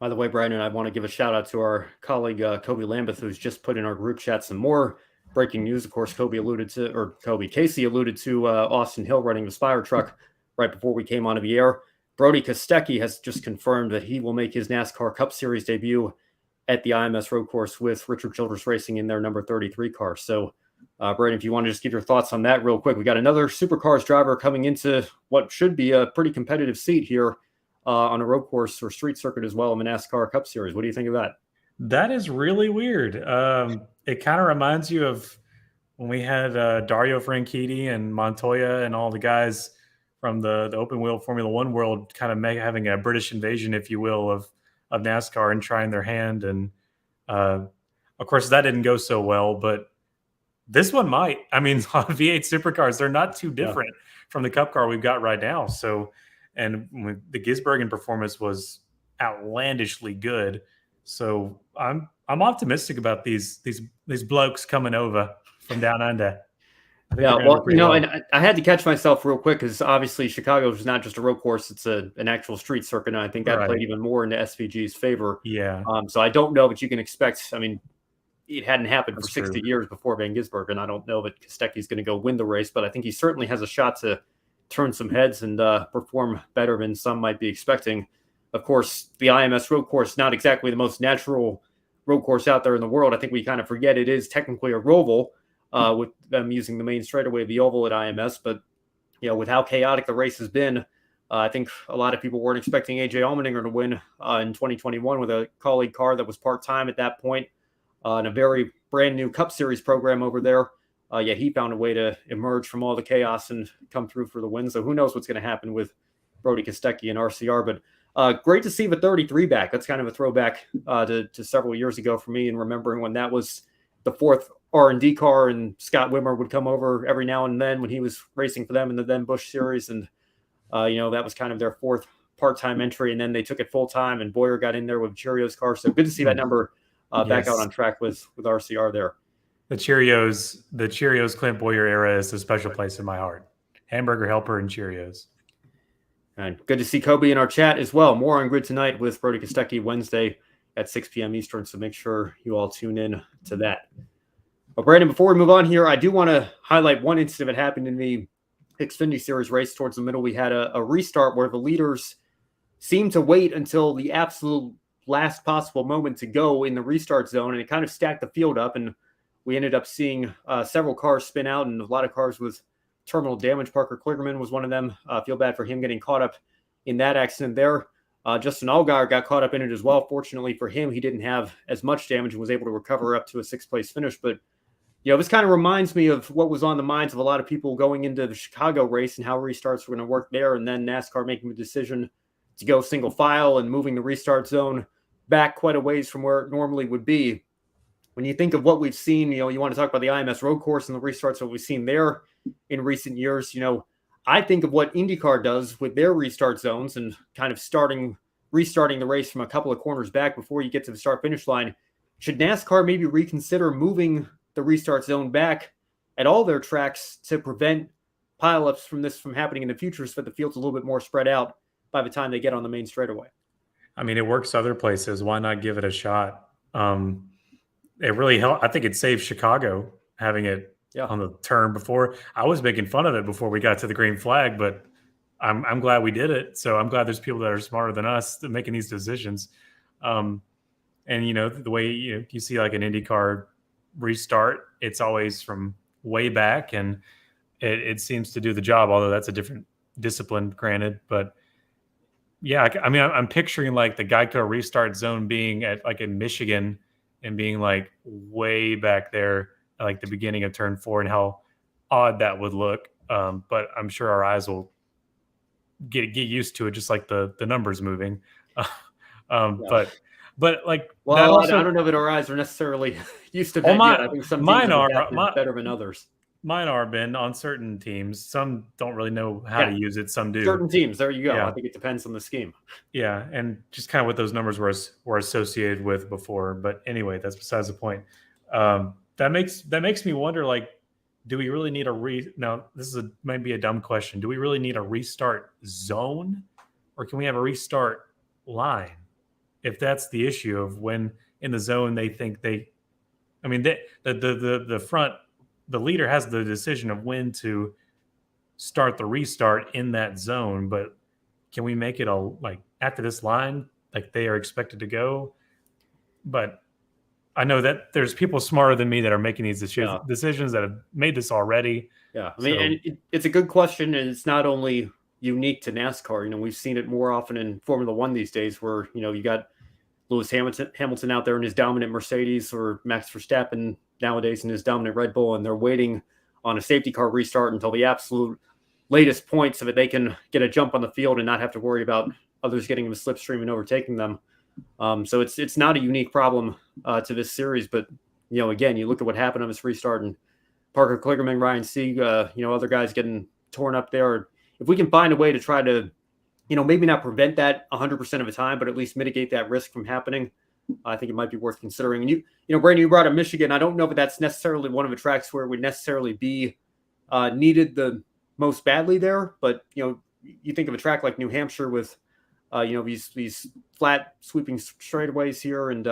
By the way, Brandon, I want to give a shout out to our colleague Kobe Lambeth, who's just put in our group chat some more breaking news. Of course, Casey alluded to Austin Hill running the Spire truck right before we came onto the air. Brody Kostecki has just confirmed that he will make his NASCAR Cup Series debut at the IMS road course with Richard Childress Racing in their number 33 car. So, Brandon, if you want to just give your thoughts on that real quick. We got another Supercars driver coming into what should be a pretty competitive seat here on a road course or street circuit as well in the NASCAR Cup Series. What do you think of that? That is really weird. It kind of reminds you of when we had Dario Franchitti and Montoya and all the guys from the open wheel Formula One world kind of having a British invasion, if you will, of NASCAR and trying their hand. And of course, that didn't go so well, but this one might. I mean, V8 supercars, they're not too different from the Cup car we've got right now. So, and the Gisbergen performance was outlandishly good. So I'm optimistic about these blokes coming over from down under. Yeah, well, and I had to catch myself real quick because obviously Chicago is not just a road course; it's an actual street circuit, and I think that played even more into SVG's favor. Yeah. So I don't know that you can expect. I mean, it hadn't happened for 60 years before Van Gisbergen. I don't know that Kostecki's going to go win the race, but I think he certainly has a shot to turn some heads and perform better than some might be expecting. Of course, the IMS road course, not exactly the most natural road course out there in the world. I think we kind of forget it is technically a roval with them using the main straightaway of the oval at IMS. But, with how chaotic the race has been, I think a lot of people weren't expecting AJ Allmendinger to win in 2021 with a colleague car that was part-time at that point in a very brand new Cup Series program over there. Yet he found a way to emerge from all the chaos and come through for the win. So who knows what's going to happen with Brody Kostecki and RCR. But great to see the 33 back. That's kind of a throwback to several years ago for me, and remembering when that was the fourth R&D car, and Scott Wimmer would come over every now and then when he was racing for them in the then Busch Series. And, that was kind of their fourth part-time entry, and then they took it full-time, and Boyer got in there with Cheerios car. So good to see that number back out on track with RCR there. The Cheerios Clint Boyer era is a special place in my heart. Hamburger Helper and Cheerios. And good to see Kobe in our chat as well. More on Grid tonight with Brody Kostecki Wednesday at 6 p.m. Eastern, so make sure you all tune in to that. But Brandon, before we move on here, I do want to highlight one incident that happened in the Xfinity Series race towards the middle. We had a restart where the leaders seemed to wait until the absolute last possible moment to go in the restart zone, and it kind of stacked the field up, and we ended up seeing several cars spin out, and a lot of cars with terminal damage. Parker Kligerman was one of them. Feel bad for him getting caught up in that accident there. Justin Allgaier got caught up in it as well. Fortunately for him, he didn't have as much damage and was able to recover up to a sixth-place finish. But, this kind of reminds me of what was on the minds of a lot of people going into the Chicago race and how restarts were going to work there, and then NASCAR making the decision to go single file and moving the restart zone back quite a ways from where it normally would be. When you think of what we've seen, you want to talk about the IMS road course and the restarts that we've seen there in recent years. I think of what INDYCAR does with their restart zones and kind of restarting the race from a couple of corners back before you get to the start-finish line. Should NASCAR maybe reconsider moving the restart zone back at all their tracks to prevent pileups from happening in the future, so that the field's a little bit more spread out by the time they get on the main straightaway? I mean, it works other places. Why not give it a shot? It really helped. I think it saved Chicago having it on the turn before. I was making fun of it before we got to the green flag, but I'm glad we did it. So I'm glad there's people that are smarter than us that making these decisions. And the way you see like an IndyCar restart, it's always from way back, and it seems to do the job. Although that's a different discipline, granted. But yeah, I mean, I'm picturing like the Geico restart zone being at like in Michigan and being like way back there, like the beginning of turn 4, and how odd that would look. But I'm sure our eyes will get used to it, just like the numbers moving. But like, well, also, I don't know that our eyes are necessarily used to that yet. I think some teams are better than others. Mine are, Ben, on certain teams. Some don't really know how to use it. Some do. Certain teams, there you go. Yeah. I think it depends on the scheme. Yeah, and just kind of what those numbers were associated with before. But anyway, that's besides the point. That makes me wonder, like, do we really need now, this might be a dumb question. Do we really need a restart zone, or can we have a restart line? if that's the issue of when in the zone they think they, I mean, the leader has the decision of when to start the restart in that zone, but can we make it like after this line, like they are expected to go? But I know that there's people smarter than me that are making these decisions that have made this already. Yeah, I mean, and it's a good question, and it's not only unique to NASCAR. We've seen it more often in Formula One these days, where you got Lewis Hamilton out there in his dominant Mercedes, or Max Verstappen nowadays in his dominant Red Bull, and they're waiting on a safety car restart until the absolute latest point so that they can get a jump on the field and not have to worry about others getting in the slipstream and overtaking them. So it's not a unique problem to this series, but again, you look at what happened on this restart, and Parker Kligerman, Ryan Sieg, other guys getting torn up there. If we can find a way to try to, maybe not prevent that 100% of the time, but at least mitigate that risk from happening, I think it might be worth considering. And Brandon, you brought up Michigan. I don't know if that's necessarily one of the tracks where it would necessarily be needed the most badly there, but you think of a track like New Hampshire with these flat sweeping straightaways here, and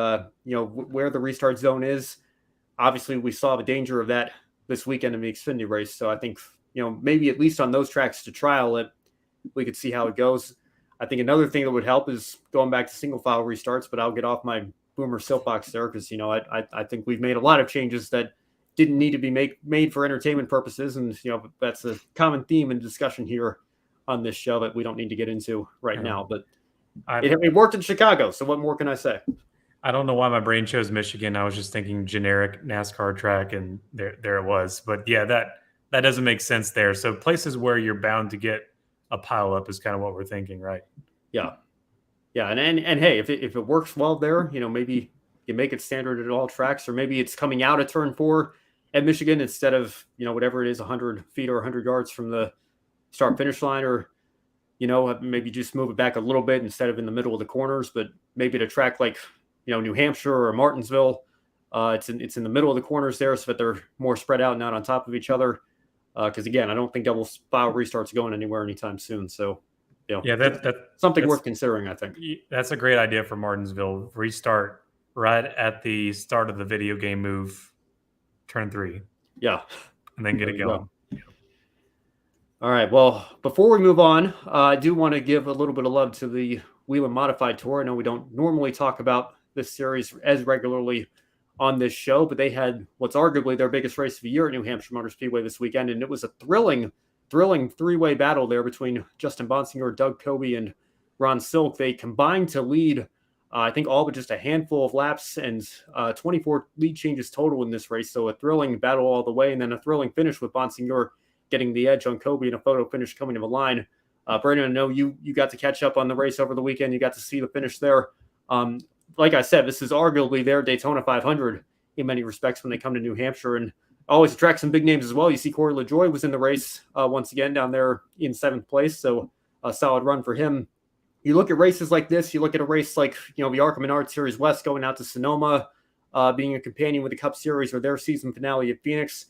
where the restart zone is. Obviously, we saw the danger of that this weekend in the Xfinity race. So I think maybe at least on those tracks to trial it, we could see how it goes. I think another thing that would help is going back to single file restarts, but I'll get off my boomer soapbox there because I think we've made a lot of changes that didn't need to be made for entertainment purposes, and that's a common theme and discussion here on this show that we don't need to get into right now. But it worked in Chicago, so what more can I say? I don't know why my brain chose Michigan. I was just thinking generic NASCAR track, and there it was. But yeah, that doesn't make sense there. So places where you're bound to get a pile up is kind of what we're thinking, right? Yeah, and hey, if it works well there, maybe you make it standard at all tracks, or maybe it's coming out of turn 4 at Michigan instead of whatever it is, 100 feet or 100 yards from the start finish line, or maybe just move it back a little bit instead of in the middle of the corners, but maybe at a track like New Hampshire or Martinsville, it's in the middle of the corners there, so that they're more spread out, not on top of each other. Because again, I don't think double file restarts going anywhere anytime soon. So that's something worth considering, I think. That's a great idea for Martinsville. Restart right at the start of the video game move, turn 3. Yeah, and then get it going. All right. Well, before we move on, I do want to give a little bit of love to the Whelen Modified Tour. I know we don't normally talk about this series as regularly on this show, but they had what's arguably their biggest race of the year at New Hampshire Motor Speedway this weekend, and it was a thrilling three-way battle there between Justin Bonsignor, Doug Coby, and Ron Silk. They combined to lead, I think, all but just a handful of laps, and 24 lead changes total in this race. So a thrilling battle all the way, and then a thrilling finish with Bonsignor getting the edge on Coby in a photo finish coming to the line. Brandon, I know you got to catch up on the race over the weekend. You got to see the finish there. Like I said, this is arguably their Daytona 500 in many respects when they come to New Hampshire, and always attract some big names as well. You see Corey LaJoie was in the race once again down there in 7th place, so a solid run for him. You look at races like this, you look at a race like the ARCA Menard Series West going out to Sonoma, being a companion with the Cup Series, or their season finale at Phoenix.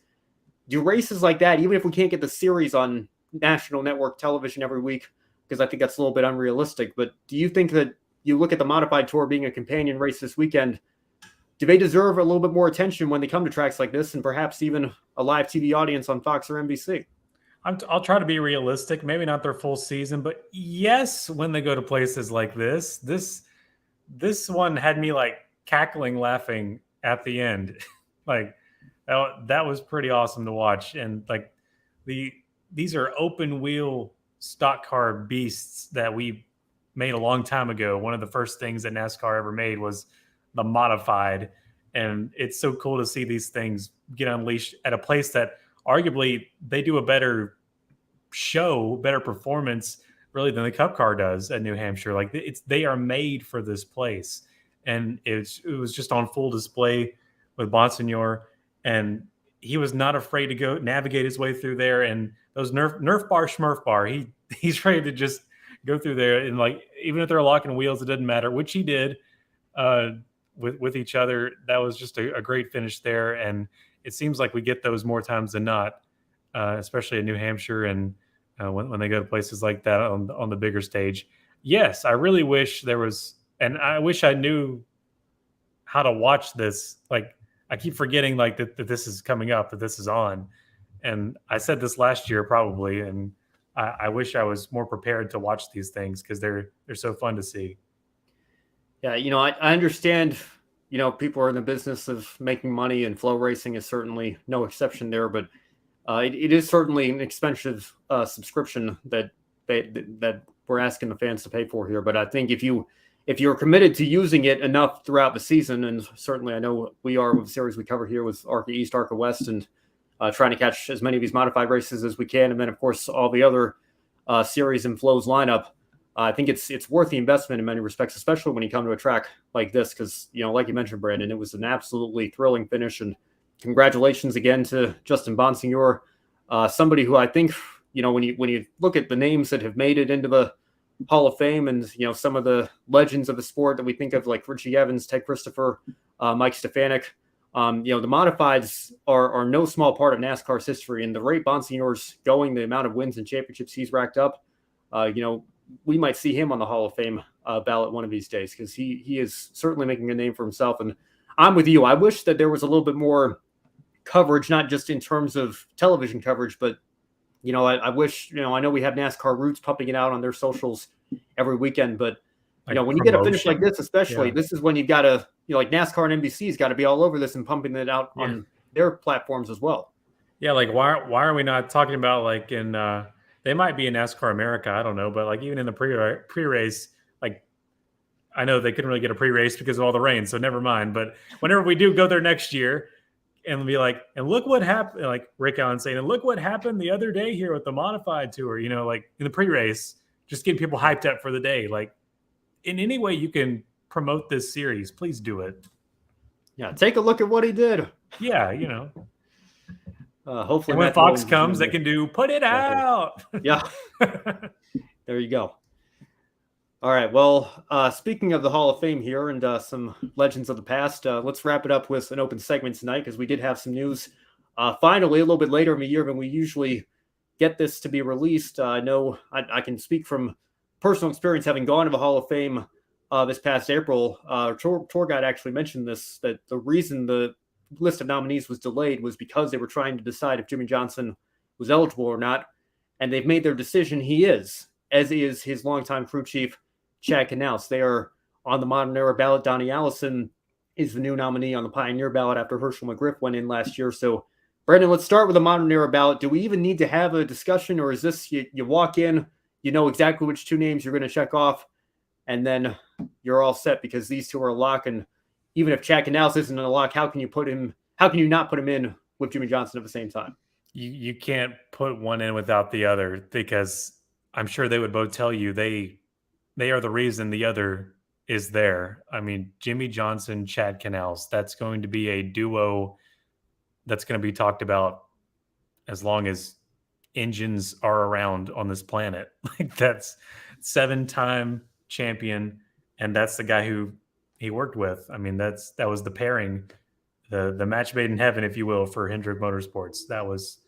Do races like that, even if we can't get the series on national network television every week, because I think that's a little bit unrealistic, but do you think that you look at the Modified Tour being a companion race this weekend, do they deserve a little bit more attention when they come to tracks like this, and perhaps even a live TV audience on Fox or NBC? I'll try to be realistic. Maybe not their full season, but yes, when they go to places like this one had me like cackling, laughing at the end. Like that was pretty awesome to watch. And like these are open wheel stock car beasts that we made a long time ago. One of the first things that NASCAR ever made was the modified, and it's so cool to see these things get unleashed at a place that arguably they do a better show, better performance really than the Cup car does at New Hampshire. Like they are made for this place, and it was just on full display with Bonsignor, and he was not afraid to go navigate his way through there. And those Nerf bar, Schmurf bar, he's ready to just go through there, and like even if they're locking wheels, it doesn't matter, which he did with each other. That was just a great finish there, and it seems like we get those more times than not, especially in New Hampshire and when they go to places like that on the bigger stage. Yes, I really wish there was And I wish I knew how to watch this. Like, I keep forgetting like that this is coming up, that this is on. And I said this last year probably, and I wish I was more prepared to watch these things because they're so fun to see. Yeah, I understand, people are in the business of making money, and flow racing is certainly no exception there, but it is certainly an expensive subscription that we're asking the fans to pay for here. But I think if you're committed to using it enough throughout the season, and certainly I know we are with the series we cover here with ARCA East, ARCA West, and trying to catch as many of these modified races as we can, and then of course all the other series and flows lineup. I think it's worth the investment in many respects, especially when you come to a track like this, because like you mentioned, Brandon, it was an absolutely thrilling finish, and congratulations again to Justin Bonsignor, somebody who I think when you look at the names that have made it into the Hall of Fame, and some of the legends of the sport that we think of, like Richie Evans, Ted Christopher, Mike Stefanik. The modifieds are no small part of NASCAR's history, and the rate Bonsignor's going, the amount of wins and championships he's racked up, we might see him on the Hall of Fame ballot one of these days, because he is certainly making a name for himself. And I'm with you. I wish that there was a little bit more coverage, not just in terms of television coverage, but I wish, I know we have NASCAR Roots pumping it out on their socials every weekend, but Like when you get a finish promotion. like this, especially, Yeah. this is when you got to, like NASCAR and NBC's got to be all over this and pumping it out on their platforms as well. Yeah, like why are we not talking about like in they might be in NASCAR America, I don't know, but like even in the pre-race, like I know they couldn't really get a pre-race because of all the rain, so never mind. But whenever we do go there next year, and be like, and look what happened, like Rick Allen saying, and look what happened the other day here with the modified tour, like in the pre-race, just getting people hyped up for the day. Like in any way you can promote this series, please do it. Yeah, take a look at what he did. Yeah, Hopefully, and when Matt Fox Williams comes, they can do put it out. Yeah, there you go. All right. Well, speaking of the Hall of Fame here and some legends of the past, let's wrap it up with an open segment tonight, because we did have some news. Finally, a little bit later in the year than we usually get this to be released. I know I can speak from personal experience, having gone to the Hall of Fame this past April. Tour guide actually mentioned this, that the reason the list of nominees was delayed was because they were trying to decide if Jimmy Johnson was eligible or not, and they've made their decision. He is, as is his longtime crew chief, Chad Knaus. They are on the modern era ballot. Donnie Allison is the new nominee on the Pioneer ballot after Herschel McGriff went in last year. So, Brandon, let's start with the modern era ballot. Do we even need to have a discussion, or is this you walk in, you know exactly which two names you're going to check off, and then you're all set because these two are a lock? And even if Chad Knaus isn't a lock, how can you not put him in with Jimmy Johnson at the same time? You can't put one in without the other, because I'm sure they would both tell you they are the reason the other is there. I mean, Jimmy Johnson, Chad Knaus, that's going to be a duo that's going to be talked about as long as engines are around on this planet. Like, that's 7-time champion, and that's the guy who he worked with. I mean, that was the pairing, the match made in heaven, if you will, for Hendrick Motorsports. That was,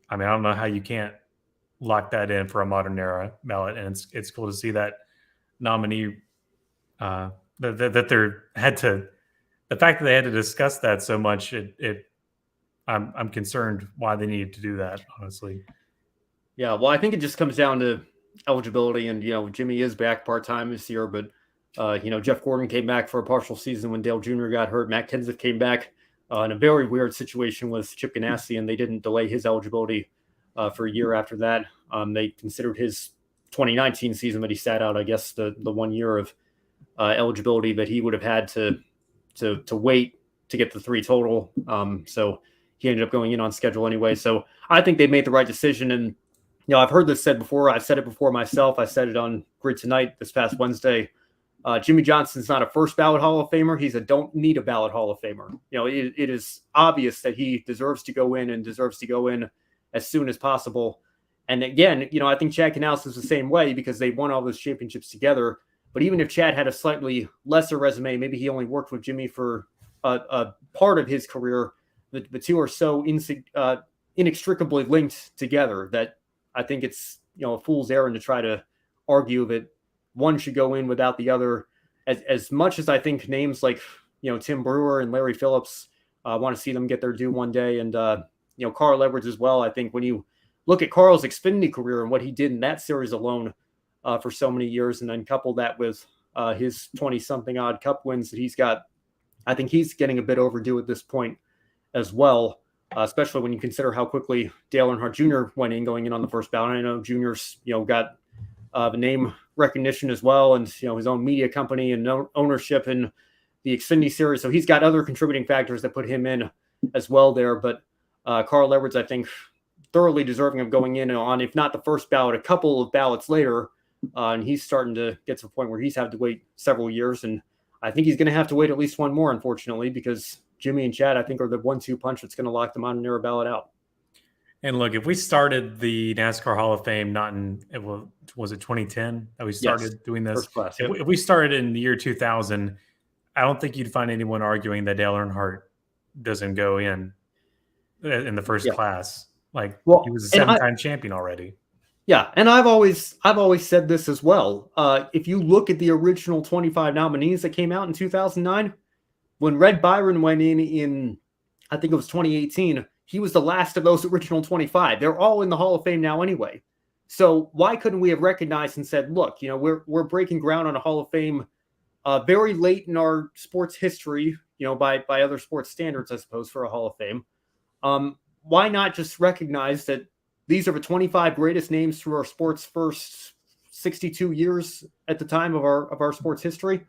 I mean, I don't know how you can't lock that in for a modern era ballot, and it's cool to see that nominee that the fact that they had to discuss that so much, I'm concerned why they needed to do that, honestly. Yeah, well, I think it just comes down to eligibility, and Jimmy is back part-time this year, but Jeff Gordon came back for a partial season when Dale Jr. got hurt. Matt Kenseth came back in a very weird situation with Chip Ganassi, and they didn't delay his eligibility for a year after that. They considered his 2019 season that he sat out, I guess, the 1 year of eligibility that he would have had to wait to get the 3 total. So he ended up going in on schedule anyway. So I think they made the right decision. And I've heard this said before. I've said it before myself. I said it on Grid Tonight this past Wednesday. Jimmy Johnson's not a first ballot Hall of Famer. He's a don't need a ballot Hall of Famer. It is obvious that he deserves to go in, and deserves to go in as soon as possible. And again, I think Chad Knaus is the same way, because they won all those championships together. But even if Chad had a slightly lesser resume, maybe he only worked with Jimmy for a part of his career, the two are so inextricably linked together that I think it's a fool's errand to try to argue that one should go in without the other. as much as I think names like, Tim Brewer and Larry Phillips, want to see them get their due one day. And, Carl Edwards as well. I think when you look at Carl's Xfinity career and what he did in that series alone for so many years, and then couple that with his 20-something odd Cup wins that he's got, I think he's getting a bit overdue at this point as well, especially when you consider how quickly Dale Earnhardt Jr. went in going in on the first ballot. I know Jr.'s, got the name recognition as well, and, his own media company and ownership in the Xfinity Series. So he's got other contributing factors that put him in as well there. But Carl Edwards, I think, thoroughly deserving of going in on, if not the first ballot, a couple of ballots later. And he's starting to get to a point where he's had to wait several years. And I think he's going to have to wait at least one more, unfortunately, because Jimmy and Chad, I think, are the 1-2 punch that's going to lock the Modern Era ballot out. And look, if we started the NASCAR Hall of Fame, not in, was it 2010 that we started doing this? First class, yep. If we started in the year 2000, I don't think you'd find anyone arguing that Dale Earnhardt doesn't go in the first class. Like, he was a 7-time champion already. Yeah, and I've always said this as well. If you look at the original 25 nominees that came out in 2009, when Red Byron went in I think it was 2018, he was the last of those original 25. They're all in the Hall of Fame now anyway. So why couldn't we have recognized and said, look, we're breaking ground on a Hall of Fame very late in our sports history, by other sports standards, I suppose, for a Hall of Fame. Why not just recognize that these are the 25 greatest names through our sport's first 62 years at the time of our sports history?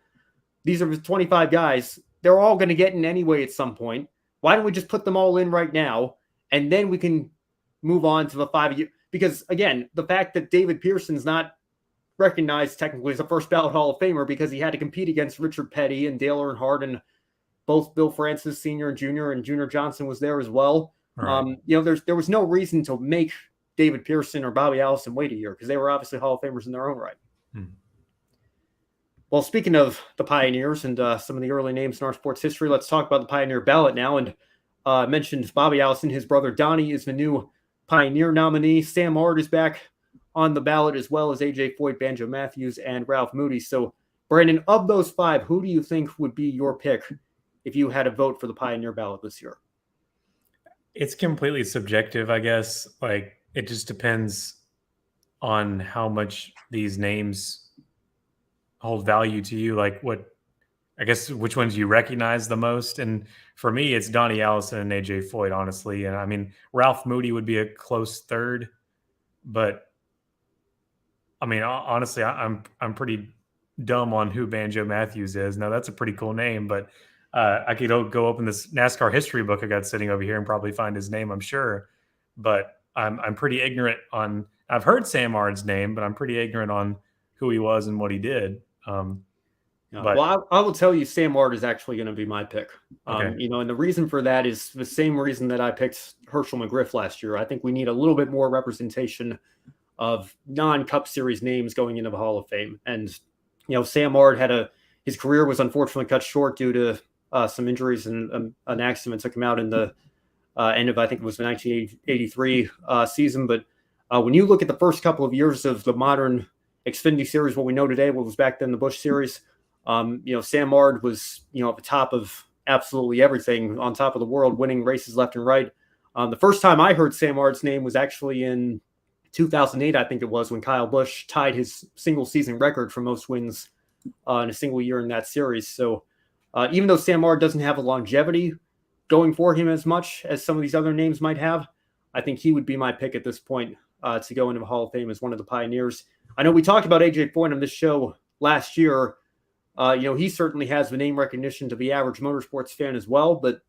These are the 25 guys. They're all going to get in anyway at some point. Why don't we just put them all in right now, and then we can move on to the 5-year? Because, again, the fact that David Pearson's not recognized technically as a first ballot Hall of Famer because he had to compete against Richard Petty and Dale Earnhardt and both Bill Francis Sr. and Junior Johnson was there as well. Right. There was no reason to make David Pearson or Bobby Allison wait a year because they were obviously Hall of Famers in their own right. Well, speaking of the pioneers and some of the early names in our sports history, let's talk about the pioneer ballot now. And I mentioned Bobby Allison. His brother Donnie is the new pioneer nominee. Sam Ard is back on the ballot, as well as AJ Foyt, Banjo Matthews, and Ralph Moody. So, Brandon, of those 5, who do you think would be your pick if you had a vote for the pioneer ballot this year? It's completely subjective, I guess. Like, it just depends on how much these names hold value to you. Like, which ones you recognize the most. And for me, it's Donnie Allison and AJ Foyt, honestly. And I mean, Ralph Moody would be a close third, but I mean, honestly, I'm pretty dumb on who Banjo Matthews is. Now, that's a pretty cool name, but I could go open this NASCAR history book I got sitting over here and probably find his name, I'm sure. But I'm pretty ignorant on. I've heard Sam Ard's name, but I'm pretty ignorant on who he was and what he did. Well, I will tell you, Sam Ard is actually going to be my pick. Okay. And the reason for that is the same reason that I picked Herschel McGriff last year. I think we need a little bit more representation of non-Cup Series names going into the Hall of Fame. And, Sam Ard his career was unfortunately cut short due to some injuries and an accident that took him out in the end of, I think it was the 1983 season. But when you look at the first couple of years of the modern Xfinity Series, what we know today, what was back then the Busch Series, Sam Ard was, at the top of absolutely everything, on top of the world, winning races left and right. The first time I heard Sam Ard's name was actually in 2008, I think it was, when Kyle Busch tied his single season record for most wins in a single year in that series. So even though Sam Ard doesn't have a longevity going for him as much as some of these other names might have, I think he would be my pick at this point to go into the Hall of Fame as one of the pioneers. I know we talked about AJ Foyt on this show last year. He certainly has the name recognition to the average motorsports fan as well. But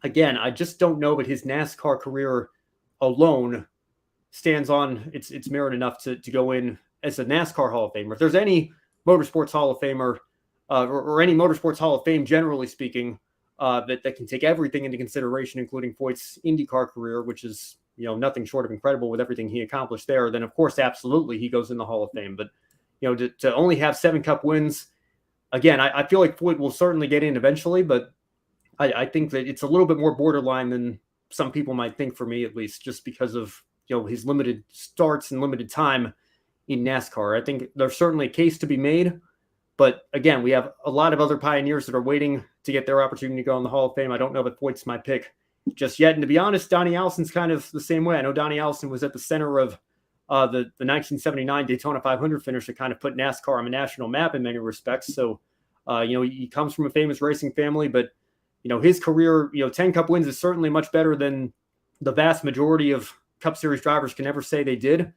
again, I just don't know that his NASCAR career alone stands on its merit enough to go in as a NASCAR Hall of Famer. If there's any motorsports Hall of Famer or any motorsports Hall of Fame, generally speaking, that can take everything into consideration, including Foyt's INDYCAR career, which is nothing short of incredible with everything he accomplished there, then of course, absolutely, he goes in the Hall of Fame. But, to only have 7 Cup wins, again, I feel like Foyt will certainly get in eventually, but I think that it's a little bit more borderline than some people might think, for me at least, just because of his limited starts and limited time in NASCAR. I think there's certainly a case to be made, But again, we have a lot of other pioneers that are waiting to get their opportunity to go in the Hall of Fame. I don't know if Voigt's my pick just yet. And to be honest, Donnie Allison's kind of the same way. I know Donnie Allison was at the center of the 1979 Daytona 500 finish that kind of put NASCAR on the national map in many respects. So, he comes from a famous racing family, but, his career, 10 Cup wins is certainly much better than the vast majority of Cup Series drivers can ever say they did.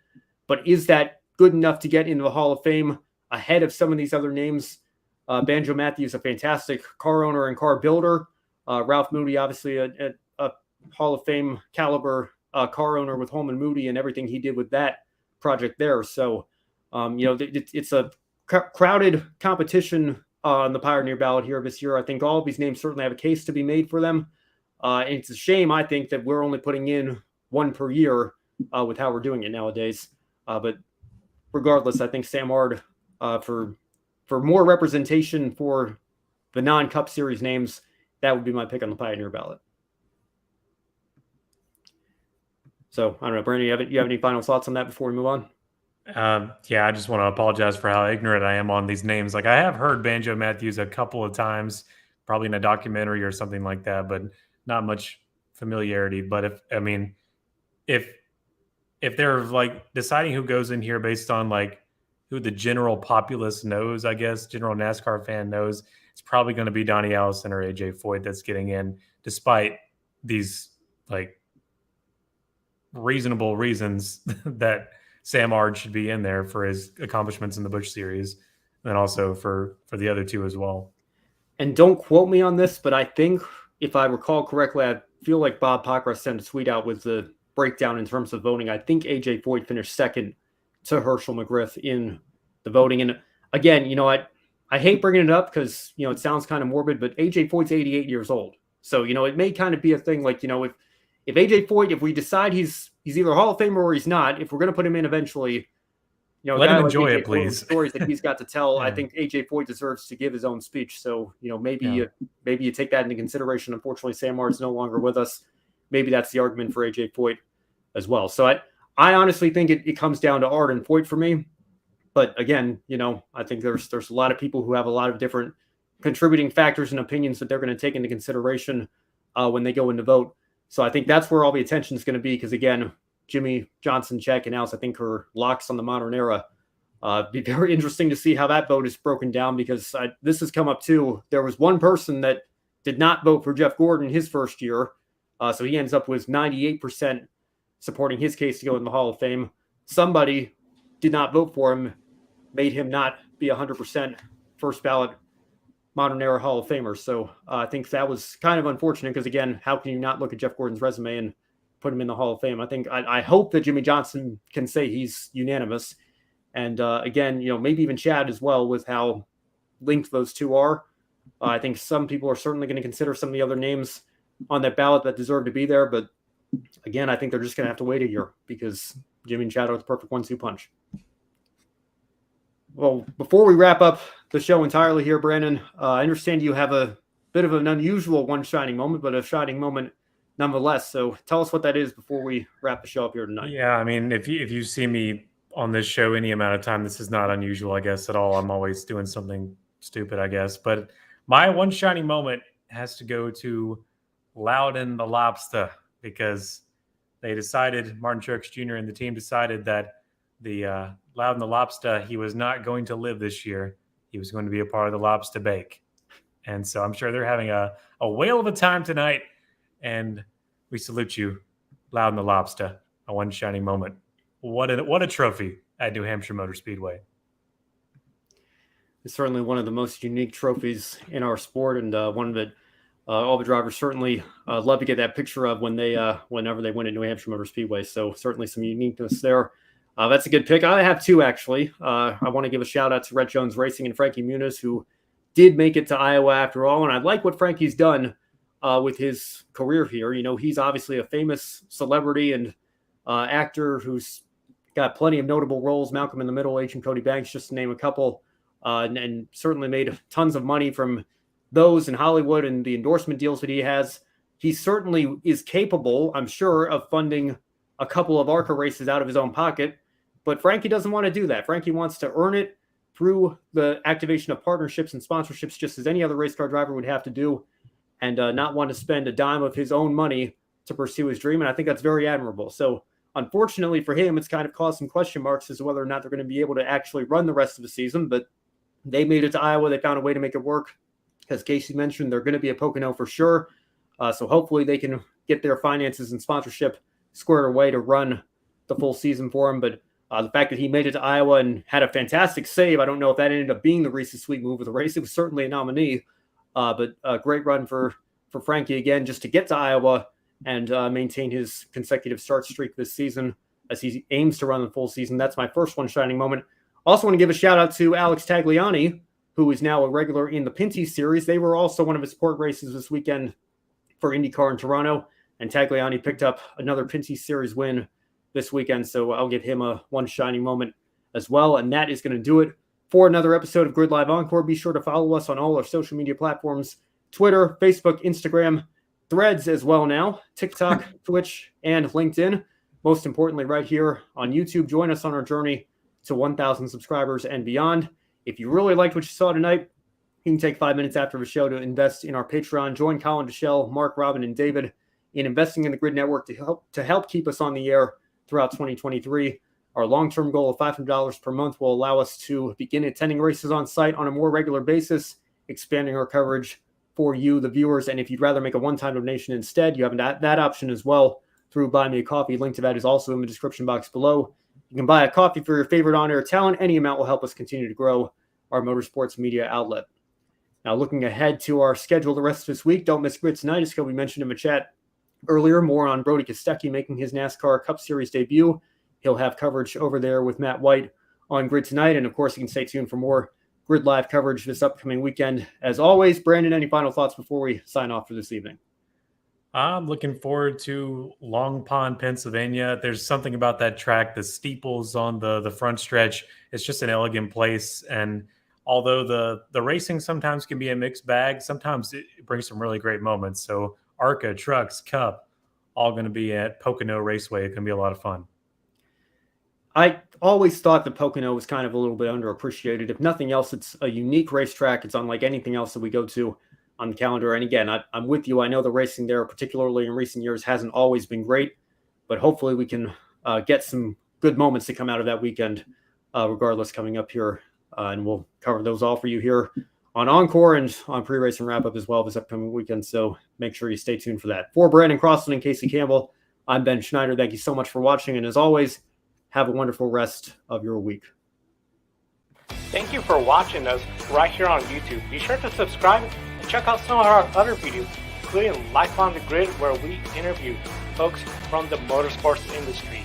But is that good enough to get into the Hall of Fame ahead of some of these other names? Banjo Matthews, a fantastic car owner and car builder. Ralph Moody, obviously a Hall of Fame caliber car owner with Holman Moody and everything he did with that project there. So, it's a crowded competition on the Pioneer ballot here this year. I think all of these names certainly have a case to be made for them. And it's a shame, I think, that we're only putting in one per year with how we're doing it nowadays. But regardless, I think Sam Ard, for more representation for the non-Cup Series names, that would be my pick on the Pioneer ballot. So, I don't know, Brandon, you have any final thoughts on that before we move on? Yeah, I just want to apologize for how ignorant I am on these names. Like, I have heard Banjo Matthews a couple of times, probably in a documentary or something like that, but not much familiarity. But if they're like deciding who goes in here based on like who the general populace knows, I guess, general NASCAR fan knows, it's probably going to be Donnie Allison or AJ Foyt that's getting in, despite these like reasonable reasons that Sam Ard should be in there for his accomplishments in the Busch Series, and also for the other two as well. And don't quote me on this, but I think, if I recall correctly, I feel like Bob Pockra sent a tweet out with the breakdown in terms of voting. I think AJ Foyt finished second to Herschel McGriff in the voting. And again, I hate bringing it up because, it sounds kind of morbid, but AJ Foyt's 88 years old. So, it may kind of be a thing like, if AJ Foyt, if we decide he's either Hall of Famer or he's not, if we're going to put him in eventually, let him enjoy it, please. Stories that he's got to tell. Yeah. I think AJ Foyt deserves to give his own speech. So, maybe you take that into consideration. Unfortunately, Sam Ard's no longer with us. Maybe that's the argument for AJ Foyt as well. So I honestly think it comes down to Ard and Foyt for me. But again, I think there's a lot of people who have a lot of different contributing factors and opinions that they're going to take into consideration when they go in to vote. So I think that's where all the attention is going to be, because again, Jimmy Johnson, Chad Canals, I think are locks on the modern era. Be very interesting to see how that vote is broken down, because this has come up too. There was one person that did not vote for Jeff Gordon his first year. So he ends up with 98% supporting his case to go in the Hall of Fame. Somebody did not vote for him, made him not be 100% first ballot modern era Hall of Famer. So I think that was kind of unfortunate, because again, how can you not look at Jeff Gordon's resume and put him in the Hall of Fame? I hope that Jimmy Johnson can say he's unanimous. And again, maybe even Chad as well, with how linked those two are. I think some people are certainly going to consider some of the other names on that ballot that deserve to be there. But again, I think they're just going to have to wait a year, because Jimmy and Chad are the perfect 1-2 punch. Well, before we wrap up the show entirely here, Brandon, I understand you have a bit of an unusual one shining moment, but a shining moment nonetheless. So tell us what that is before we wrap the show up here tonight. Yeah, if you see me on this show any amount of time, this is not unusual, I guess, at all. I'm always doing something stupid, I guess. But my one shining moment has to go to Loudon the Lobster, because they decided, Martin Truex Jr. and the team decided that the Loudon the Lobster, he was not going to live this year. He was going to be a part of the Lobster Bake. And so I'm sure they're having a whale of a time tonight. And we salute you, Loudon the Lobster, a one shining moment. What a trophy at New Hampshire Motor Speedway. It's certainly one of the most unique trophies in our sport, and one that all the drivers certainly love to get that picture of when whenever they win at New Hampshire Motor Speedway. So certainly some uniqueness there. That's a good pick. I have two, actually. I want to give a shout out to Rhett Jones Racing and Frankie Muniz, who did make it to Iowa after all. And I like what Frankie's done with his career here. He's obviously a famous celebrity and actor who's got plenty of notable roles. Malcolm in the Middle, Agent Cody Banks, just to name a couple, and certainly made tons of money from those in Hollywood and the endorsement deals that he has. He certainly is capable, I'm sure, of funding a couple of ARCA races out of his own pocket. But Frankie doesn't want to do that. Frankie wants to earn it through the activation of partnerships and sponsorships, just as any other race car driver would have to do, and not want to spend a dime of his own money to pursue his dream. And I think that's very admirable. So unfortunately for him, it's kind of caused some question marks as to whether or not they're going to be able to actually run the rest of the season. But they made it to Iowa. They found a way to make it work. As Casey mentioned, they're going to be at Pocono for sure. So hopefully they can get their finances and sponsorship squared away to run the full season for him. But the fact that he made it to Iowa and had a fantastic save, I don't know if that ended up being the Reese's Sweet move of the race. It was certainly a nominee, but a great run for Frankie again, just to get to Iowa and maintain his consecutive start streak this season as he aims to run the full season. That's my first one shining moment. Also want to give a shout out to Alex Tagliani, who is now a regular in the Pinty Series. They were also one of his support races this weekend for INDYCAR in Toronto, and Tagliani picked up another Pinty Series win this weekend, so I'll give him a one shining moment as well. And that is going to do it for another episode of Grid Live Encore. Be sure to follow us on all our social media platforms, Twitter, Facebook, Instagram, Threads as well now, TikTok, Twitch, and LinkedIn. Most importantly, right here on YouTube, join us on our journey to 1,000 subscribers and beyond. If you really liked what you saw tonight, you can take 5 minutes after the show to invest in our Patreon. Join Colin, Deshelle, Mark, Robin, and David in investing in the Grid Network to help keep us on the air throughout 2023. Our long-term goal of $500 per month will allow us to begin attending races on site on a more regular basis, expanding our coverage for you, the viewers. And if you'd rather make a one-time donation instead, you have that option as well through Buy Me a Coffee. Link to that is also in the description box below. You can buy a coffee for your favorite on-air talent. Any amount will help us continue to grow our motorsports media outlet. Now, looking ahead to our schedule the rest of this week, don't miss Grid Tonight. As we mentioned in the chat earlier, more on Brody Kostecki making his NASCAR Cup Series debut. He'll have coverage over there with Matt White on Grid Tonight. And, of course, you can stay tuned for more Grid Live coverage this upcoming weekend. As always, Brandon, any final thoughts before we sign off for this evening? I'm looking forward to Long Pond, Pennsylvania. There's something about that track, the steeples on the front stretch. It's just an elegant place. And although the racing sometimes can be a mixed bag, sometimes it brings some really great moments. So ARCA, Trucks, Cup, all going to be at Pocono Raceway. It can be a lot of fun. I always thought that Pocono was kind of a little bit underappreciated. If nothing else, it's a unique racetrack. It's unlike anything else that we go to on the calendar. And again, I'm with you. I know the racing there, particularly in recent years, hasn't always been great, but hopefully we can get some good moments to come out of that weekend, regardless, coming up here. And we'll cover those all for you here on Encore and on pre-race and wrap-up as well this upcoming weekend. So make sure you stay tuned for that. For Brandon Crossland and Casey Campbell, I'm Ben Schneider. Thank you so much for watching. And as always, have a wonderful rest of your week. Thank you for watching us right here on YouTube. Be sure to subscribe and check out some of our other videos, including Life on the Grid, where we interview folks from the motorsports industry.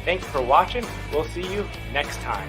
Thank you for watching. We'll see you next time.